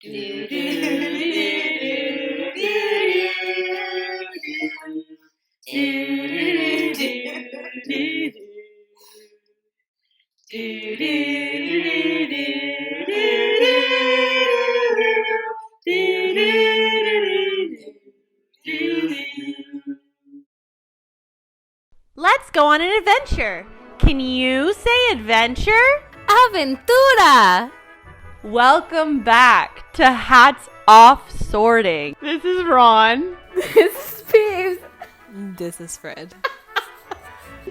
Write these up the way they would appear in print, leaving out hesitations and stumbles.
Let's go on an adventure. Can you say adventure? Aventura! Welcome back to Hats Off Sorting. This is Ron. This is Peeves. This is Fred.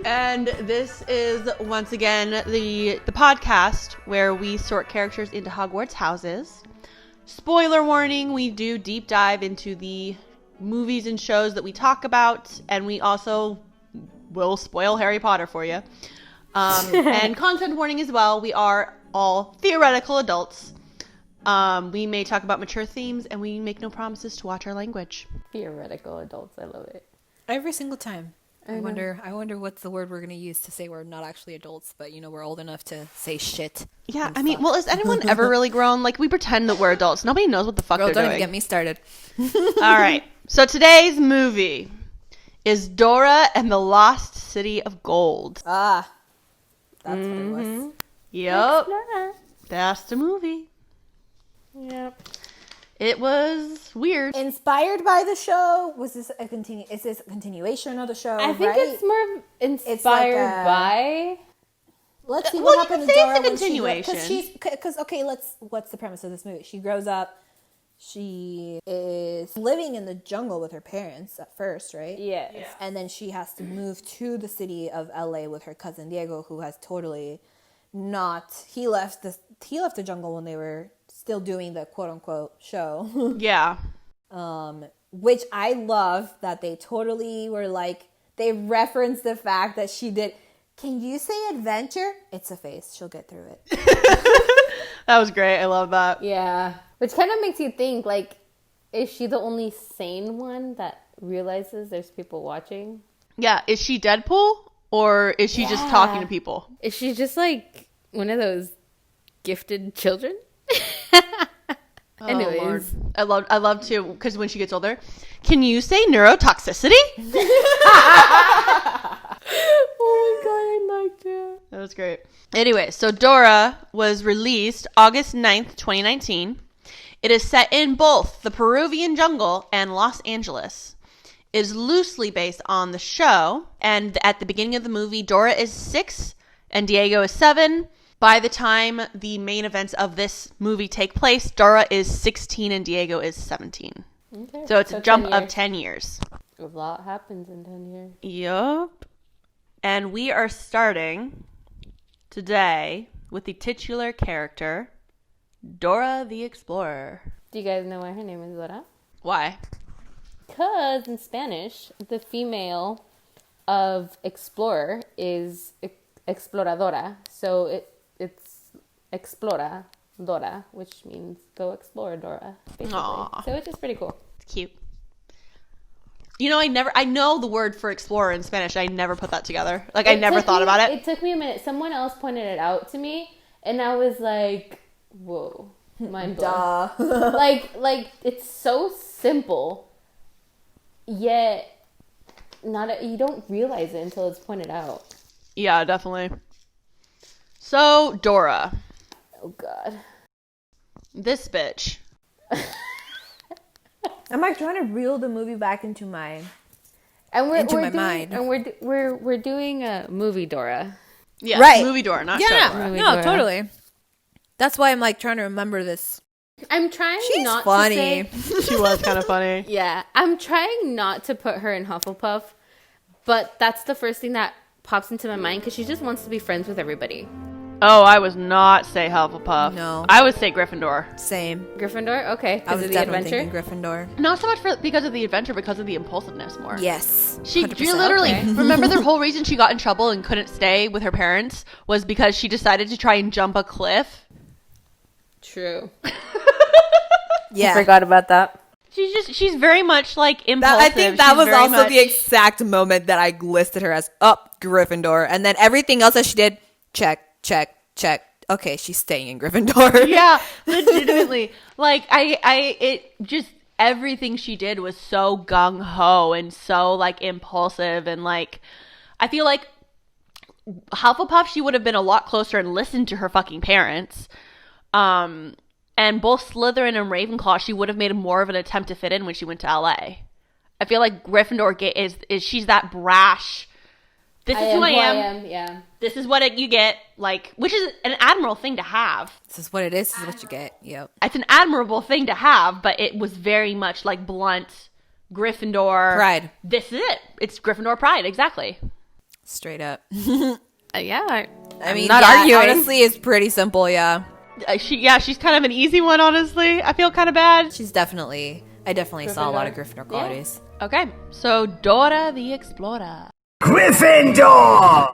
And this is, once again, the podcast where we sort characters into Hogwarts houses. Spoiler warning, we do deep dive into the movies and shows that we talk about, and we also will spoil Harry Potter for you. And content warning as well, we are all theoretical adults. We may talk about mature themes, and we make no promises to watch our language. Theoretical adults, I love it. Every single time. I know. wonder what's the word we're going to use to say we're not actually adults, but we're old enough to say shit. Yeah, I mean, well, has anyone ever really grown? Like, we pretend that we're adults. Nobody knows what the fuck they're don't doing. even get me started. All right. So today's movie is Dora and the Lost City of Gold. That's what it was. Yep. That's the movie. Yep. It was weird. Inspired by the show? Was this is this a continuation of the show? I think it's more inspired by... Let's see Well, what you happens could to say Dora it's a when continuation. Because what's the premise of this movie? She grows up, she is living in the jungle with her parents at first, right? Yes. Yeah. And then she has to move to the city of LA with her cousin Diego, who has totally not... He left the jungle when they were still doing the quote-unquote show. Yeah. Which I love that they totally were like... They referenced the fact that she did... Can you say adventure? It's a face. She'll get through it. That was great. I love that. Yeah. Which kind of makes you think, like, is she the only sane one that realizes there's people watching? Yeah. Is she Deadpool? Or is she just talking to people? Is she just, like, one of those gifted children? Anyways. Oh, Lord. I love to, because when she gets older, can you say neurotoxicity? Oh my god, I liked it. That was great. Anyway, so Dora was released August 9th, 2019. It is set in both the Peruvian jungle and Los Angeles. It is loosely based on the show, and at the beginning of the movie, Dora is 6 and Diego is 7. By the time the main events of this movie take place, Dora is 16 and Diego is 17. Okay. So it's a jump 10 of years. 10 years. A lot happens in 10 years. Yup. And we are starting today with the titular character, Dora the Explorer. Do you guys know why her name is Dora? Why? Because in Spanish, the female of explorer is exploradora. So it's explora Dora, which means go explore Dora, basically. Aww. So it's just pretty cool. It's cute. I know the word for explorer in Spanish. I never put that together. Like, I never thought about it. It took me a minute. Someone else pointed it out to me, and I was like, whoa, mind blown. like, it's so simple, yet you don't realize it until it's pointed out. Yeah, definitely. So, Dora. Oh, God. This bitch. I'm like trying to reel the movie back into my... And we're my doing, mind. And we're doing a movie Dora. Yeah, Right. movie Dora, not show Dora. Movie No, Dora. totally. That's why I'm like trying to remember this. I'm trying She's not funny. to say... She was kind of funny. Yeah, I'm trying not to put her in Hufflepuff, but that's the first thing that pops into my mind because she just wants to be friends with everybody. Oh, I was not say Hufflepuff. No. I would say Gryffindor. Same. Gryffindor? Okay, I because was of the definitely adventure. thinking Gryffindor. Not so much because of the adventure, because of the impulsiveness more. Yes. She 100%. literally, Okay. remember the whole reason she got in trouble and couldn't stay with her parents was because she decided to try and jump a cliff. True. Yeah. I forgot about that. She's very much like impulsive. I think that She's was very also much- the exact moment that I listed her as Gryffindor. And then everything else that she did, check, check, check. okay, she's staying in Gryffindor. Yeah, legitimately. Like, everything she did was so gung-ho and so, like, impulsive. And, like, I feel like Hufflepuff, she would have been a lot closer and listened to her fucking parents. And both Slytherin and Ravenclaw, she would have made more of an attempt to fit in when she went to LA. I feel like Gryffindor is she's that brash. This is who I am. Yeah. This is what you get, like, which is an admirable thing to have. This is what it is. This is what you get. Yep. It's an admirable thing to have, but it was very much like blunt Gryffindor Pride. This is it. It's Gryffindor pride, exactly. Straight up. I mean, not not arguing. Honestly, it's pretty simple. Yeah. She's kind of an easy one, honestly. I feel kind of bad. I definitely saw a lot of Gryffindor qualities. Yeah. Okay, so Dora the Explorer. Gryffindor!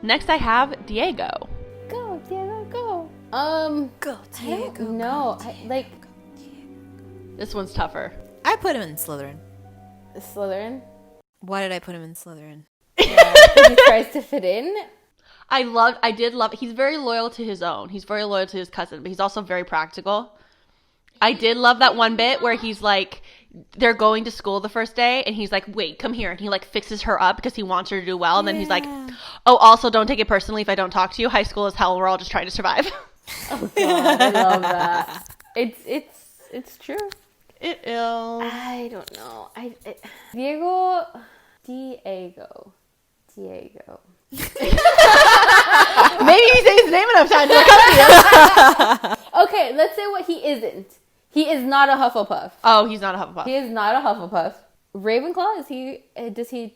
Next I have Diego. Go, Diego, go. Go, Diego. No, This one's tougher. I put him in Slytherin. Slytherin. Why did I put him in Slytherin? Yeah, he tries to fit in. I did love, he's very loyal to his own. He's very loyal to his cousin, but he's also very practical. I did love that one bit where he's like, they're going to school the first day, and he's like, wait, come here. And he like fixes her up because he wants her to do well. And then he's like, oh, also don't take it personally if I don't talk to you. High school is hell and we're all just trying to survive. Oh God, I love that. It's true. It is. I don't know. Diego. Maybe he says his name enough times. Like, Okay, let's say what he isn't. He is not a Hufflepuff. oh, he's not a Hufflepuff. He is not a Hufflepuff. Ravenclaw, does he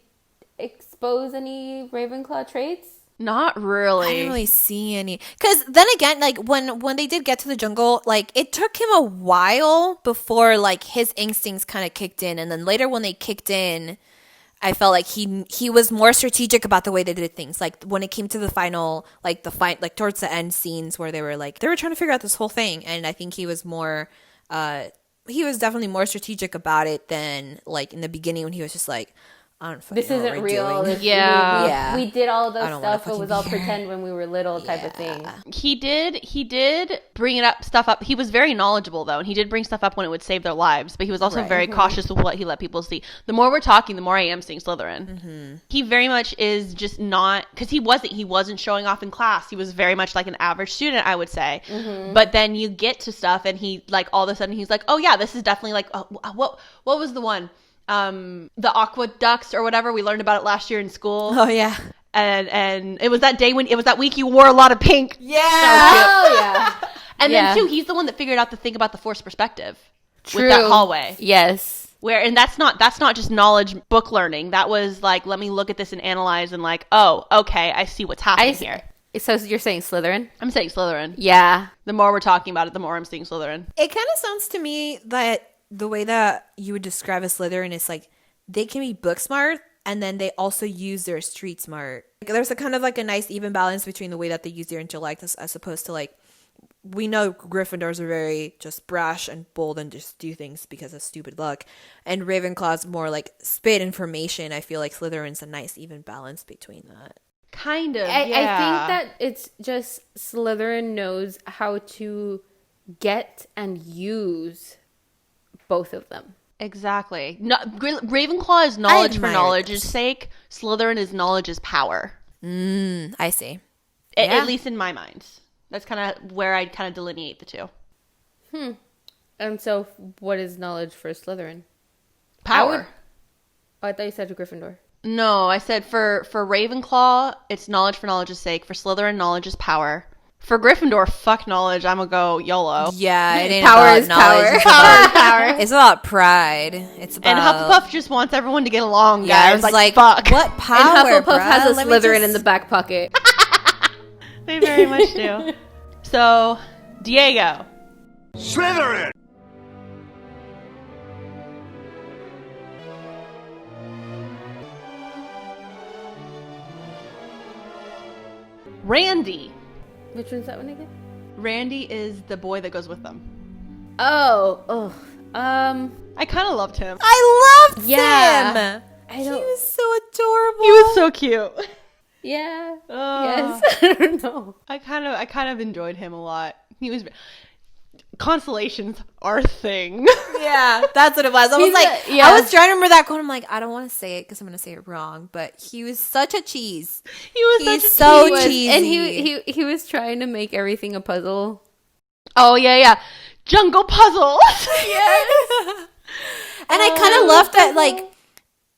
expose any Ravenclaw traits? Not really. I didn't really see any. Because then again, like when they did get to the jungle, like it took him a while before like his instincts kind of kicked in, and then later when they kicked in, I felt like he was more strategic about the way they did things. Like when it came to the final, like the fight, like towards the end scenes where they were trying to figure out this whole thing, and I think he was more, he was definitely more strategic about it than like in the beginning when he was just like, I don't fucking This know what isn't we're real. doing. Yeah. We did all those I don't wanna stuff. It was fucking all be here. pretend when we were little type of thing. He did bring stuff up. He was very knowledgeable though, and he did bring stuff up when it would save their lives, but he was also very cautious with what he let people see. The more we're talking, the more I am seeing Slytherin. Mm-hmm. He very much is just not, because he wasn't showing off in class. He was very much like an average student, I would say. Mm-hmm. But then you get to stuff and he like all of a sudden he's like, oh yeah, this is definitely like, what was the one? The aqueducts or whatever, we learned about it last year in school. Oh yeah. And it was that day it was that week you wore a lot of pink. Yeah. Oh yeah. And then too, he's the one that figured out the thing about the forced perspective. True. With that hallway. Yes. And that's not just knowledge book learning. That was like, let me look at this and analyze and like, oh, okay, I see what's happening here. So you're saying Slytherin? I'm saying Slytherin. Yeah. The more we're talking about it, the more I'm seeing Slytherin. It kind of sounds to me that the way that you would describe a Slytherin is like they can be book smart and then they also use their street smart. Like, there's a kind of like a nice even balance between the way that they use their intellect as opposed to like, we know Gryffindors are very just brash and bold and just do things because of stupid luck. And Ravenclaw's more like spit information. I feel like Slytherin's a nice even balance between that. Kind of, I think that it's just Slytherin knows how to get and use both of them. Exactly. No, Ravenclaw is knowledge for knowledge's this. sake. Slytherin is knowledge is power. I see. At least in my mind. That's kind of where I kind of delineate the two. And so, what is knowledge for Slytherin? Power. I thought you said Gryffindor. No, I said for Ravenclaw, it's knowledge for knowledge's sake. For Slytherin, knowledge is power. For Gryffindor, fuck knowledge. I'm gonna go YOLO. Yeah, it ain't Power about is knowledge. power. Power. It's about pride. It's about And Hufflepuff just wants everyone to get along, guys. Yeah, I was like, fuck. what power? And Hufflepuff bruh? has a Let me Slytherin just- in the back pocket. They very much do. So, Diego. Slytherin! Randy. Which one's that one again? Randy is the boy that goes with them. Oh. I kind of loved him. I loved Yeah. him. He was so adorable. He was so cute. Yeah. Oh. Yes. I don't know. I kind of enjoyed him a lot. He was constellations are a thing. Yeah, that's what it was. I was like, yeah. I was trying to remember that quote. I'm like, I don't want to say it because I'm going to say it wrong. But he was such a cheese. He's so Was- cheesy. And he was trying to make everything a puzzle. Oh yeah. Jungle puzzles. Yes. And I kind of loved that, like,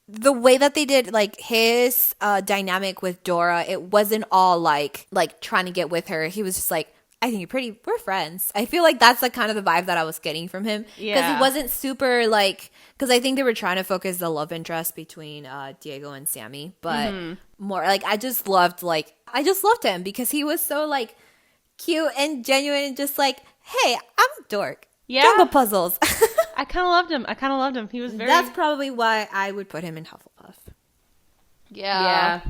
the way that they did, like, his dynamic with Dora. It wasn't all like trying to get with her. He was just like, I think you're pretty. We're friends. I feel like that's the kind of the vibe that I was getting from him. Because Yeah. he wasn't super like. Because I think they were trying to focus the love interest between Diego and Sammy, but more like I just loved him because he was so like cute and genuine and just like, hey, I'm a dork. Yeah. Jungle puzzles. I kind of loved him. He was very. That's probably why I would put him in Hufflepuff. Yeah.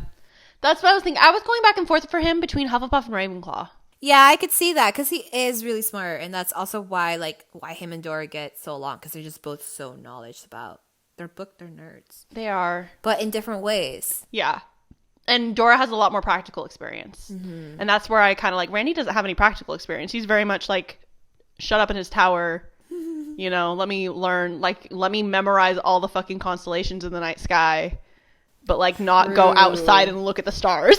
That's what I was thinking. I was going back and forth for him between Hufflepuff and Ravenclaw. Yeah, I could see that because he is really smart, and that's also why him and Dora get so along because they're just both so knowledge about their book. They're nerds, They are. but in different ways. Yeah. And Dora has a lot more practical experience. And that's where I kind of like, Randy doesn't have any practical experience. He's very much like, shut up in his tower. You know, let me learn, like, let me memorize all the fucking constellations in the night sky. But, like, not go outside and look at the stars.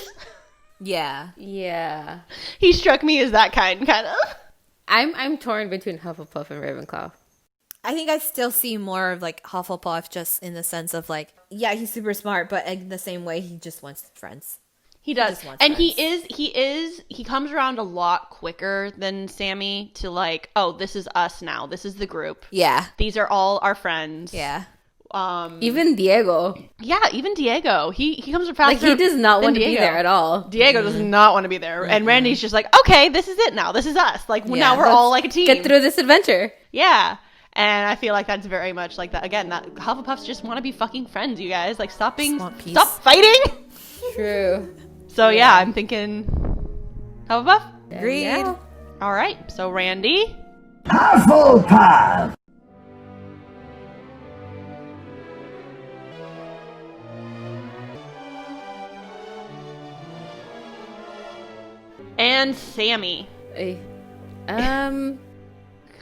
Yeah, Yeah. He struck me as that kind of. I'm torn between Hufflepuff and Ravenclaw. I think I still see more of like Hufflepuff just in the sense of like, yeah, he's super smart, but in the same way, he just wants friends. He does. just wants And friends. he comes around a lot quicker than Sammy to like, oh, this is us now. This is the group. Yeah, These are all our friends. yeah. Even Diego. Yeah, even Diego. He comes faster. Like, he does not than want to be Diego. there at all. Diego does not want to be there. And Randy's just like, okay, this is it now. This is us. Like, now we're let's all like a team. Get through this adventure. Yeah. And I feel like that's very much like that. Again, that Hufflepuffs just want to be fucking friends, you guys. Like, stop want peace. fighting. True. So, yeah, I'm thinking Hufflepuff. Agreed. Yeah. All right. So, Randy. Hufflepuff. And Sammy. Eh.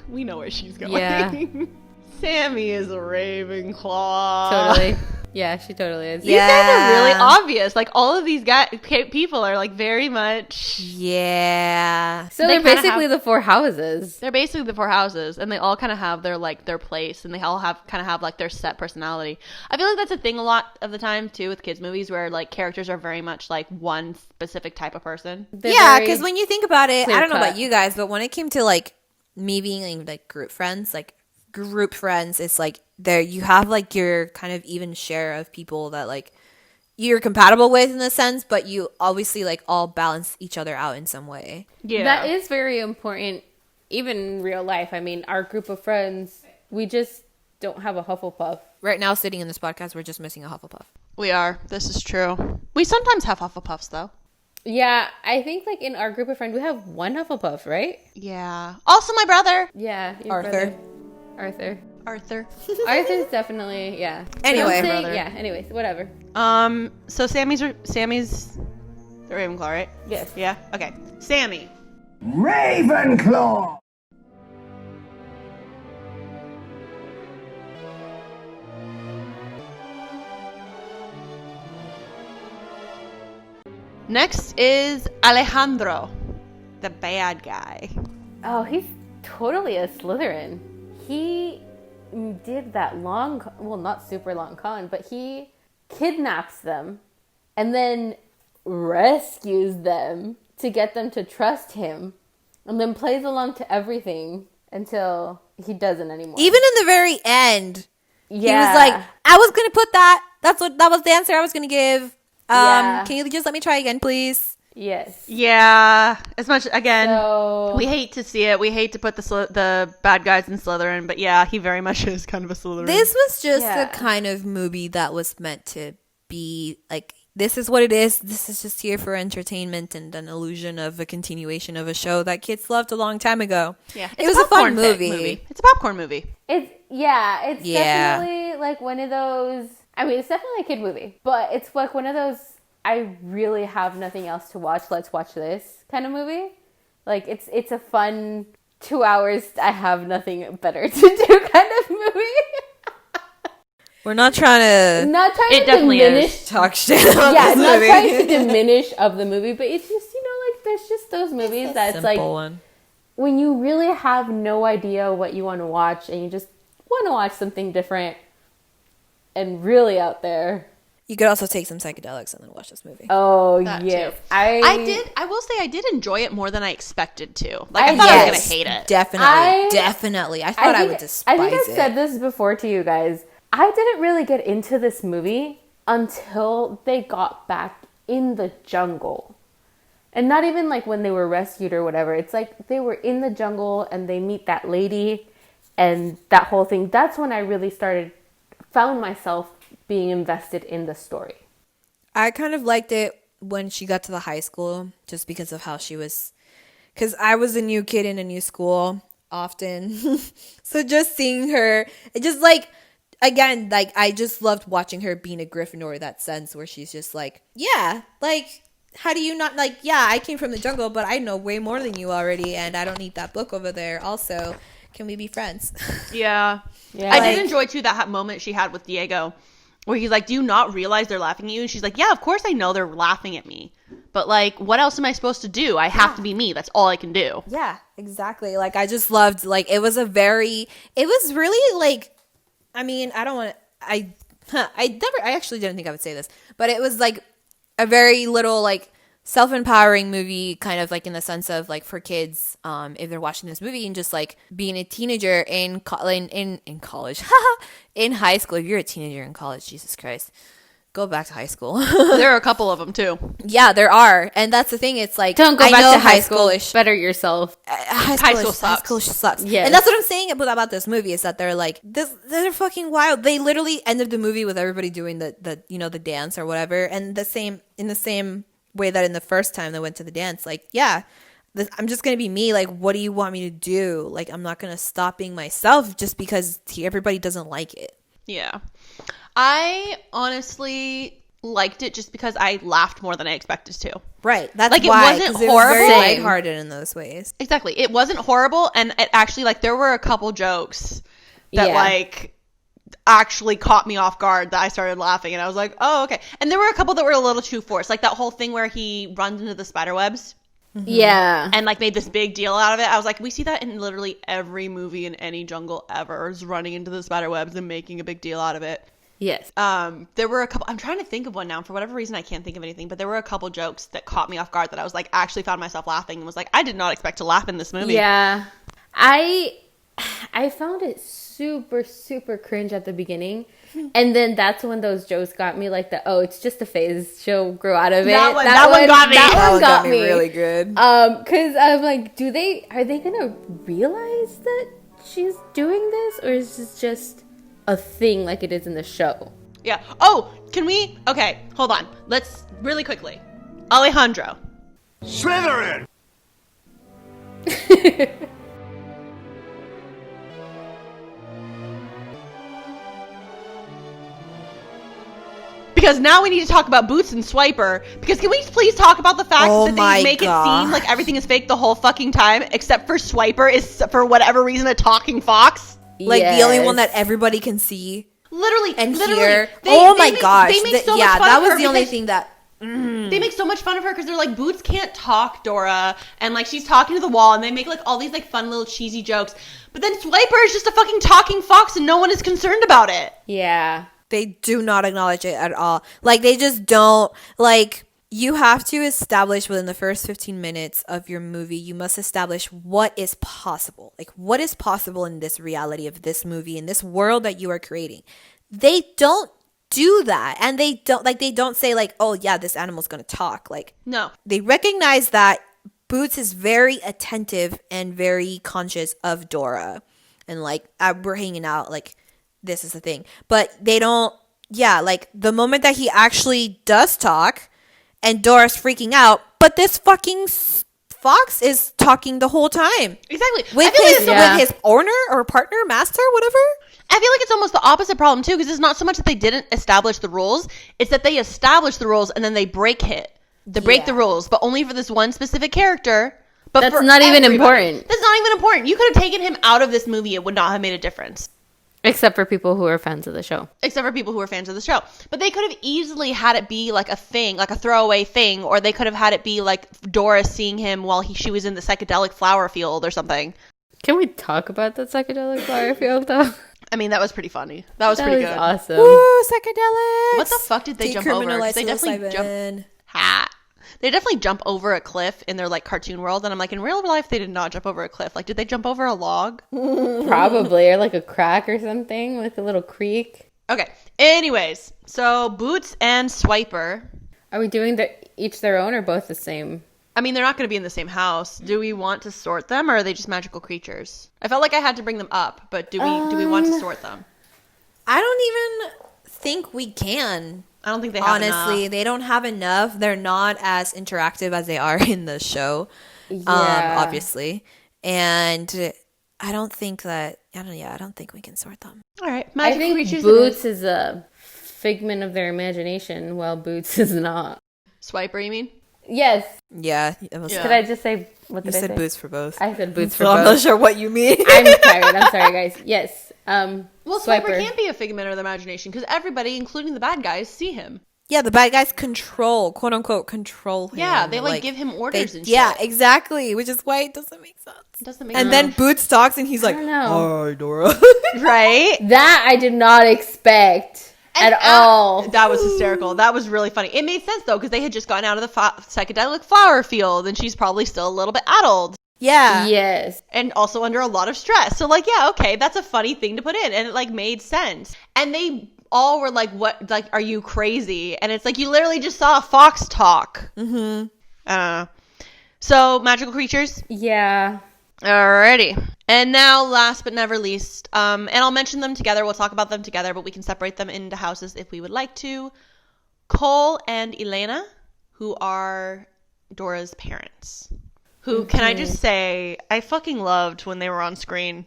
We know where she's going. Yeah. Sammy is a Ravenclaw. Totally. Yeah, she totally is. These guys are really obvious. Like, all of these people are, like, very much... Yeah. So They they're kinda basically have- the four houses. They're basically the four houses, and they all kind of have their, like, their place, and they all have, like, their set personality. I feel like that's a thing a lot of the time, too, with kids' movies, where, like, characters are very much, like, one specific type of person. They're Yeah, very because when you think about it, I don't know clear-cut. about you guys, but when it came to like me being like group friends, it's like there you have like your kind of even share of people that like you're compatible with in a sense, but you obviously like all balance each other out in some way. Yeah. That is very important, even in real life. I mean, our group of friends, we just don't have a Hufflepuff. Right now, sitting in this podcast, we're just missing a Hufflepuff. We are. This is true. We sometimes have Hufflepuffs, though. Yeah, I think like in our group of friends, we have one Hufflepuff, right? Yeah. Also, my brother. Yeah, your Arthur. brother. Arthur. Arthur's definitely, yeah. Anyway. Don't say- Brother. yeah, anyways, whatever. So Sammy's the Ravenclaw, right? Yes. Yeah? Okay. Sammy. Ravenclaw. Next is Alejandro, the bad guy. Oh, he's totally a Slytherin. He did that long, well, not super long con, but he kidnaps them and then rescues them to get them to trust him and then plays along to everything until he doesn't anymore. Even in the very end, yeah. he was like, "I was gonna put that. That was the answer I was gonna give. Yeah. Can you just let me try again, please?" yes. Yeah. As much, again, So, we hate to see it. We hate to put the bad guys in Slytherin, but yeah, he very much is kind of a Slytherin. This was just Yeah. the kind of movie that was meant to be like, this is what it is. This is just here for entertainment and an illusion of a continuation of a show that kids loved a long time ago. Yeah. It was a fun popcorn movie. It's a popcorn movie. it's it's definitely like one of those. I mean, it's definitely a kid movie, but it's like one of those. I really have nothing else to watch. Let's watch this kind of movie. Like it's a fun 2 hours. I have nothing better to do kind of movie. We're not trying to It definitely diminish talk shit about this not movie. trying to diminish of the movie, but it's just, like there's just those movies that's like one. when you really have no idea what you want to watch and you just want to watch something different and really out there. You could also take some psychedelics and then watch this movie. Oh, That yes. too. I will say I did enjoy it more than I expected to. Like, I thought I was going to hate it. Definitely. I thought I would despise it. I think I've said this before to you guys. I didn't really get into this movie until they got back in the jungle. And not even like when they were rescued or whatever. It's like they were in the jungle and they meet that lady and that whole thing. That's when I really found myself being invested in the story. I kind of liked it when she got to the high school just because of how she was, because I was a new kid in a new school often. So just seeing her, it just like, again, like I just loved watching her being a Gryffindor in that sense where she's just like, yeah, like how do you not, like, yeah, I came from the jungle, but I know way more than you already and I don't need that book over there. Also, can we be friends? Yeah. I did enjoy too that moment she had with Diego where he's like, do you not realize they're laughing at you? And she's like, yeah, of course I know they're laughing at me. But like, what else am I supposed to do? I have to be me. That's all I can do. Yeah, exactly. Like I just loved, like, it was really like, I mean, I actually didn't think I would say this, but it was like a very little like self-empowering movie, kind of like in the sense of like for kids, if they're watching this movie and just like being a teenager in college, in high school. If you're a teenager in college, Jesus Christ, go back to high school. There are a couple of them too. Yeah, there are, and that's the thing. It's like, don't go back to high school. Is better yourself. High school sucks. Yeah, and that's what I'm saying about this movie is that they're like they're fucking wild. They literally ended the movie with everybody doing the the dance or whatever, and in the same way that in the first time they went to the dance, like, yeah, I'm just gonna be me. Like, what do you want me to do? Like, I'm not gonna stop being myself just because everybody doesn't like it. Yeah. I honestly liked it just because I laughed more than I expected to. Right. That's like, why. It wasn't it horrible. was very lighthearted in those ways. Exactly. It wasn't horrible, and it actually, like, there were a couple jokes that like actually caught me off guard that I started laughing, and I was like, oh, okay. And there were a couple that were a little too forced, like that whole thing where he runs into the spider webs. Mm-hmm. Yeah. And like made this big deal out of it. I was like, we see that in literally every movie in any jungle ever, is running into the spider webs and making a big deal out of it. Yes. There were a couple, I'm trying to think of one now, and for whatever reason I can't think of anything, but there were a couple jokes that caught me off guard that I was like, actually found myself laughing and was like, I did not expect to laugh in this movie. Yeah. I found it super, super cringe at the beginning. And then that's when those jokes got me, like it's just a phase. She'll grow out of it. That one got me. That one got me really good. Because I'm like, are they gonna realize that she's doing this, or is this just a thing like it is in the show? Yeah. Oh, okay, hold on. Let's really quickly. Alejandro. Slytherin! Because now we need to talk about Boots and Swiper. Because can we please talk about the fact that they make it seem like everything is fake the whole fucking time, except for Swiper is, for whatever reason, a talking fox? Like, the only one that everybody can see. Literally. Hear. My gosh. They make so much fun that of was her the only because thing that... They make so much fun of her because they're like, Boots can't talk, Dora, and like she's talking to the wall, and they make like all these like fun little cheesy jokes. But then Swiper is just a fucking talking fox, and no one is concerned about it. Yeah. They do not acknowledge it at all. Like, they just don't. Like, you have to establish within the first 15 minutes of your movie, you must establish what is possible. Like, what is possible in this reality of this movie, in this world that you are creating. They don't do that. And they don't say like, oh yeah, this animal's going to talk. Like, no. They recognize that Boots is very attentive and very conscious of Dora. And like, we're hanging out, like, this is the thing. But they don't, like, the moment that he actually does talk and Dora's freaking out, but this fucking fox is talking the whole time. Exactly. With his owner or partner, master, whatever. I feel like it's almost the opposite problem too, because it's not so much that they didn't establish the rules, it's that they established the rules and then they break the rules, but only for this one specific character. But that's for not even everybody. important. That's not even important. You could have taken him out of this movie, it would not have made a difference. Except for people who are fans of the show. Except for people who are fans of the show. But they could have easily had it be like a thing, like a throwaway thing, or they could have had it be like Dora seeing him while she was in the psychedelic flower field or something. Can we talk about that psychedelic flower field though? I mean, that was pretty funny. That was pretty good. Awesome. Ooh, psychedelics. What the fuck did they jump over? 'Cause they definitely They definitely jump over a cliff in their like cartoon world, and I'm like, in real life, they did not jump over a cliff. Like, did they jump over a log? Probably, or like a crack or something, like a little creek. Okay. Anyways, so Boots and Swiper. Are we doing each their own or both the same? I mean, they're not going to be in the same house. Do we want to sort them, or are they just magical creatures? I felt like I had to bring them up, but do we want to sort them? I don't even think we can. I don't think they have Honestly, enough. they don't have enough. They're not as interactive as they are in the show, obviously. And I don't think that. I don't think we can sort them. All right, I magical think creatures. Boots is a figment of their imagination, while Boots is not. Swiper, you mean? Yes. Yeah. It was, Did I just say what You did I said say? boots for both. I said Boots for So both. I'm not sure what you mean. I'm tired. I'm sorry, guys. Yes. Well, Swiper can't be a figment of the imagination because everybody, including the bad guys, see him. Yeah, the bad guys quote unquote, control him. Yeah, they like give him orders and shit. Yeah, exactly. Which is why it doesn't make sense. It doesn't make And sense. then Boots talks and he's like, don't know. "Hi, Dora." Right? That I did not expect at all. That was hysterical. That was really funny. It made sense though because they had just gotten out of the psychedelic flower field, and she's probably still a little bit addled. Yeah. Yes. And also under a lot of stress. So like, yeah, okay, that's a funny thing to put in, and it like made sense. And they all were like, "What? Like, are you crazy?" And it's like you literally just saw a fox talk. Mm-hmm. I don't know. So magical creatures. Yeah. Alrighty. And now, last but never least, and I'll mention them together. We'll talk about them together, but we can separate them into houses if we would like to. Cole and Elena, who are Dora's parents. Who, can I just say, I fucking loved when they were on screen.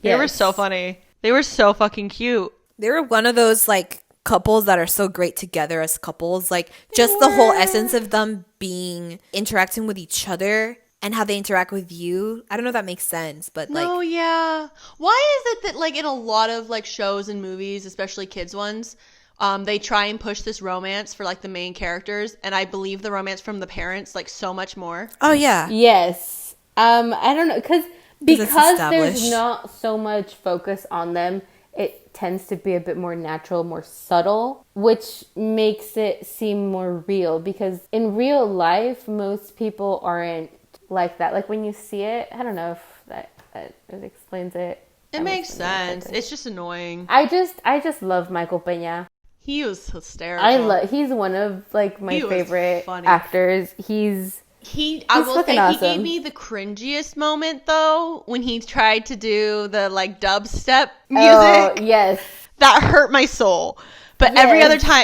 They were so funny. They were so fucking cute. They were one of those like couples that are so great together as couples. Like just the whole essence of them being interacting with each other and how they interact with you. I don't know if that makes sense, but like, Oh, yeah. Why is it that, like, in a lot of, like, shows and movies, especially kids ones, they try and push this romance for, like, the main characters, and I believe the romance from the parents, like, so much more. oh yeah. Yes. I don't know because it's there's established. not so much focus on them. It tends to be a bit more natural, more subtle, which makes it seem more real because in real life, most people aren't like that. Like when you see it, I don't know if that it explains it. It makes sense. It's just annoying. I just love Michael Peña. He was hysterical. He's one of like my He was favorite funny. actors. I will fucking say awesome. he gave me the cringiest moment though when he tried to do the like dubstep music. Oh, yes. That hurt my soul. But Yes.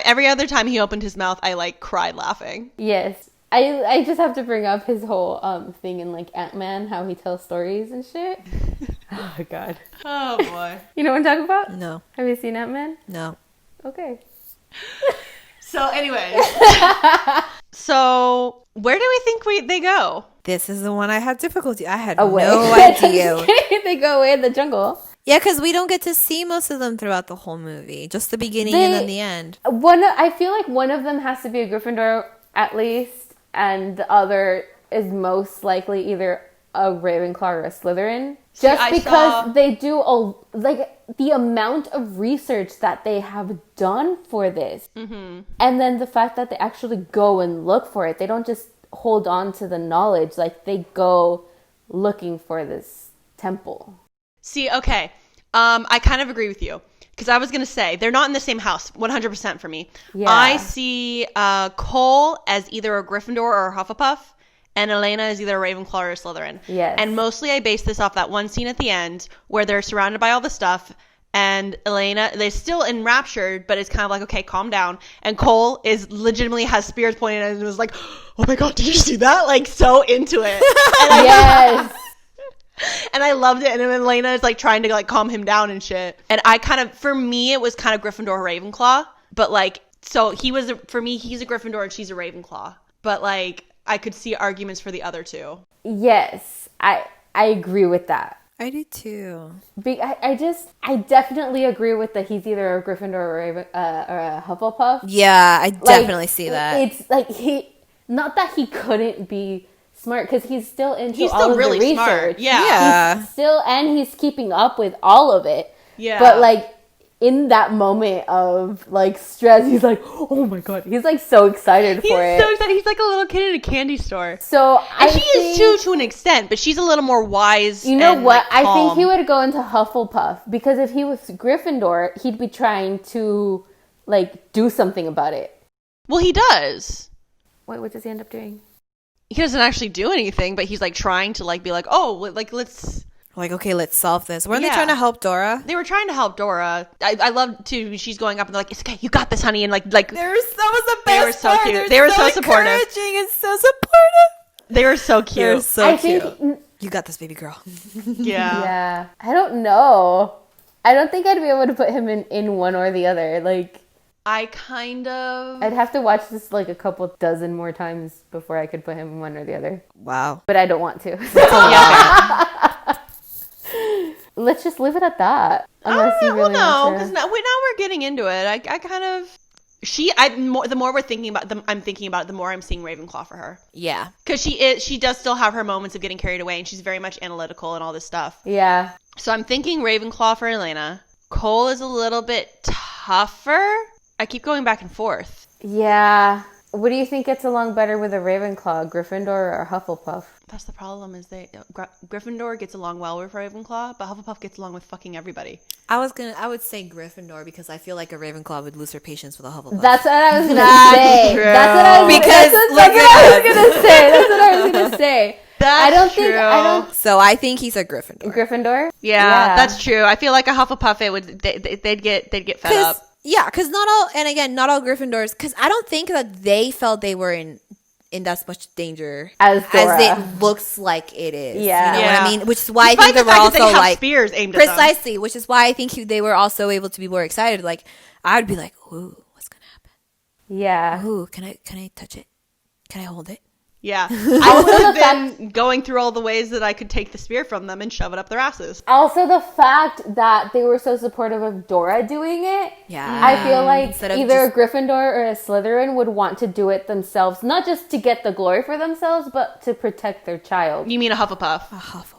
every other time he opened his mouth, I like cried laughing. Yes. I just have to bring up his whole thing in like Ant-Man, how he tells stories and shit. Oh god. Oh boy. You know what I'm talking about? No. Have you seen Ant-Man? No. Okay. So anyways. So where do we think they go? This is the one I had difficulty. I had Away. no idea. They go away in the jungle. Yeah, because we don't get to see most of them throughout the whole movie. Just the beginning and then the end. I feel like one of them has to be a Gryffindor at least, and the other is most likely either a Ravenclaw or a Slytherin. Just because they do the amount of research that they have done for this, and then the fact that they actually go and look for it. They don't just hold on to the knowledge; like they go looking for this temple. See, okay. I kind of agree with you. Because I was going to say, they're not in the same house, 100% for me. Yeah. I see Cole as either a Gryffindor or a Hufflepuff, and Elena is either a Ravenclaw or a Slytherin. Yes. And mostly I base this off that one scene at the end where they're surrounded by all the stuff, and Elena, they're still enraptured, but it's kind of like, okay, calm down. And Cole is legitimately has spears pointing at him and was like, oh my god, did you see that? Like, so into it. And Yes. And I loved it. And then Elena is like trying to like calm him down and shit. And I kind of, for me, it was kind of Gryffindor Ravenclaw. But like, so for me, he's a Gryffindor and she's a Ravenclaw. But like, I could see arguments for the other two. Yes, I agree with that. I do too. I definitely agree with that he's either a Gryffindor or a Hufflepuff. Yeah, I definitely see that. It's like not that he couldn't be smart, because he's still into He's all still of really the smart. research. Yeah. He's keeping up with all of it. Yeah. But like in that moment of like stress, he's like, oh my god, he's like so excited for it. He's so excited. He's like a little kid in a candy store. So And she is too, to an extent, but she's a little more wise. You know and, what? like, I think calm. he would go into Hufflepuff, because if he was Gryffindor, he'd be trying to like do something about it. Well, he does. Wait, what does he end up doing? He doesn't actually do anything, but he's like trying to like be like, oh, like let's. Like, okay, let's solve this. Weren't Yeah. they trying to help Dora? They were trying to help Dora. I love too. She's going up and they're like, "It's okay, you got this, honey." And like That was the They were best so part. cute. They were so supportive. encouraging and so supportive. they were so cute. They're so I cute. think, You got this, baby girl. Yeah. yeah. I don't know. I don't think I'd be able to put him in one or the other. Like, I kind of. I'd have to watch this like a couple dozen more times before I could put him in one or the other. Wow. But I don't want to. Yeah. Let's just leave it at that. Unless you well, really no, want because to. now we're getting into it. I kind of. The more we're thinking about them, I'm thinking about it, the more I'm seeing Ravenclaw for her. Yeah. Because she does still have her moments of getting carried away, and she's very much analytical and all this stuff. Yeah. So I'm thinking Ravenclaw for Elena. Cole is a little bit tougher. I keep going back and forth. Yeah. What do you think gets along better with a Ravenclaw, Gryffindor or Hufflepuff? That's the problem, is Gryffindor gets along well with Ravenclaw, but Hufflepuff gets along with fucking everybody. I would say Gryffindor because I feel like a Ravenclaw would lose her patience with a Hufflepuff. That's what I was gonna That's say. true. That's what I was Because that's look what I at was gonna say. That's what I was gonna say. That's true. I don't So I think he's a Gryffindor. Gryffindor? Yeah, that's true. I feel like a Hufflepuff, they'd get fed up. Yeah, because not all Gryffindors, because I don't think that they felt they were in that much danger As Dora. it looks like it is. Yeah. You know Yeah. what I mean? Which is why I Despite think they the were fact that also they have like spears aimed at them. precisely, which is why I think they were also able to be more excited. Like I would be like, "Ooh, what's gonna happen? Yeah. Ooh, can I touch it? Can I hold it?" Yeah. I would have been going through all the ways that I could take the spear from them and shove it up their asses. Also, the fact that they were so supportive of Dora doing it, Yeah. I feel like Instead of either just- a Gryffindor or a Slytherin would want to do it themselves, not just to get the glory for themselves, but to protect their child. You mean a Hufflepuff?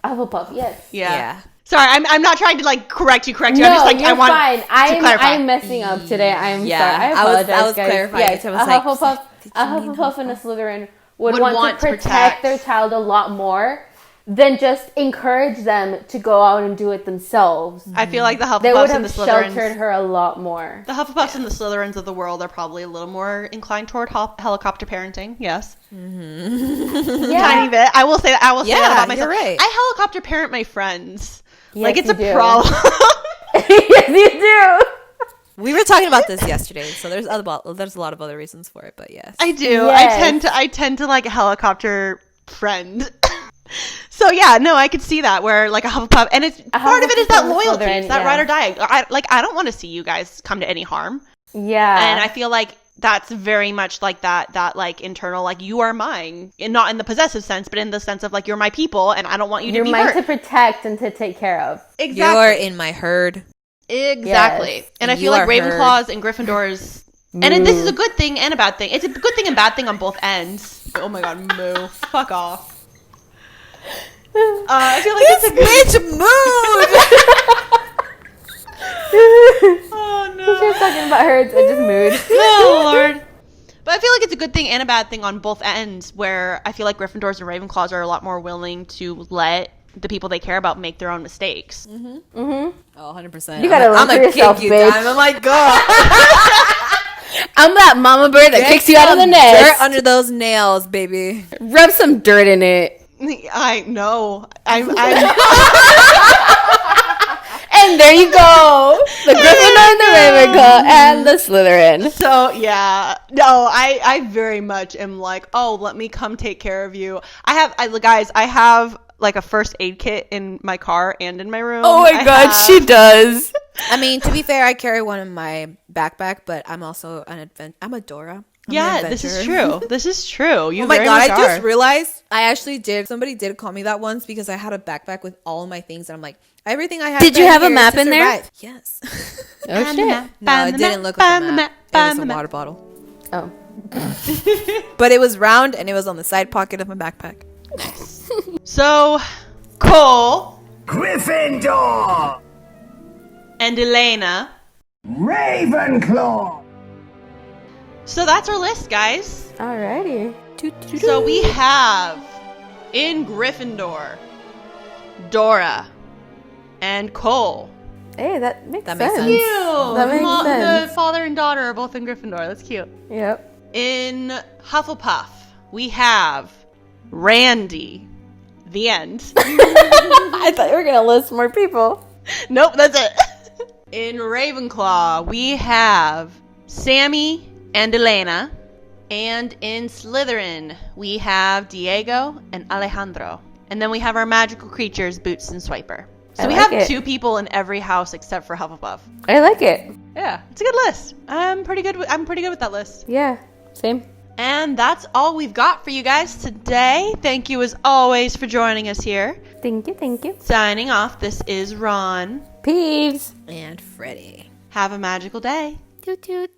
Hufflepuff, yes. Yeah. Sorry, I'm not trying to like correct you. No, I'm just like you're I want fine. to clarify. I'm messing up today. I'm Yeah, sorry. I I was apologize, guys. clarifying Yes, it. I a was like, Hufflepuff, did a you mean Hufflepuff and a Slytherin would Would want to protect their child a lot more than just encourage them to go out and do it themselves. I feel like the They would Hufflepuffs and have the sheltered Slytherins. her a lot more. The Hufflepuffs and the Slytherins of the world are probably a little more inclined toward helicopter parenting. Yes, Yeah. tiny bit. I will say that. I will say that Yeah, about myself. you're right. I helicopter parent my friends. Like Yes, it's you a do. problem. Yes, you do. We were talking about this yesterday, so there's a lot of other reasons for it, but yes. I do. Yes. I tend to like a helicopter friend. So yeah, no, I could see that where like a Hufflepuff, and it's part of it is that Hufflepuff and a loyalty, Slytherin, it's that yeah. ride or die. I don't want to see you guys come to any harm, Yeah. and I feel like that's very much like that like internal like you are mine, and not in the possessive sense, but in the sense of like you're my people, and I don't want you You're to be mine hurt. to protect and to take care of. Exactly. You're in my herd. Exactly. Yes. And I And feel you like are heard. Ravenclaws and Gryffindors, and this is a good thing and a bad thing. It's a good thing and bad thing on both ends. Oh my god, moo. Fuck off. I feel like it's a good... Bitch, move! Oh She was no. talking about her. I just mood. Oh lord. But I feel like it's a good thing and a bad thing on both ends, where I feel like Gryffindors and Ravenclaws are a lot more willing to let the people they care about make their own mistakes. Oh, 100%. You gotta look for yourself, bitch. I'm like, God. I'm that mama bird that kicks you out of the Dirt nest. under those nails, baby. Rub some dirt in it. I know. I'm And there you go. The Gryffindor, the Ravenclaw, and the Slytherin. so yeah. No, I very much am like, oh, let me come take care of you. I have like a first aid kit in my car and in my room. Oh my god, she does. I mean, to be fair, I carry one in my backpack, but I'm also I'm a Dora. Yeah, this is true. This is true. You Oh my very god, much I are. just realized somebody did call me that once because I had a backpack with all my things and I'm like, everything I had. Did you right have a here map to in there? survive. Yes. Oh shit. No, it didn't look like a map. It was a water bottle. Oh. But it was round and it was on the side pocket of my backpack. So, Cole Gryffindor! and Elena. Ravenclaw! So that's our list, guys. Alrighty. So we have in Gryffindor, Dora and Cole. Hey, that makes That sense. makes sense. Cute. That makes sense. The father and daughter are both in Gryffindor. That's cute. Yep. In Hufflepuff, we have Randy. The end. I thought you were gonna list more people. Nope, that's it. In Ravenclaw, we have Sammy and Elena. And in Slytherin, we have Diego and Alejandro. And then we have our magical creatures, Boots and Swiper. So I we like have it. 2 people in every house except for Hufflepuff. I like it. Yeah, it's a good list. I'm pretty good with that list. Yeah. Same. And that's all we've got for you guys today. Thank you as always for joining us here. Thank you. Thank you. Signing off, this is Ron. Peeves. And Freddie. Have a magical day. Toot toot.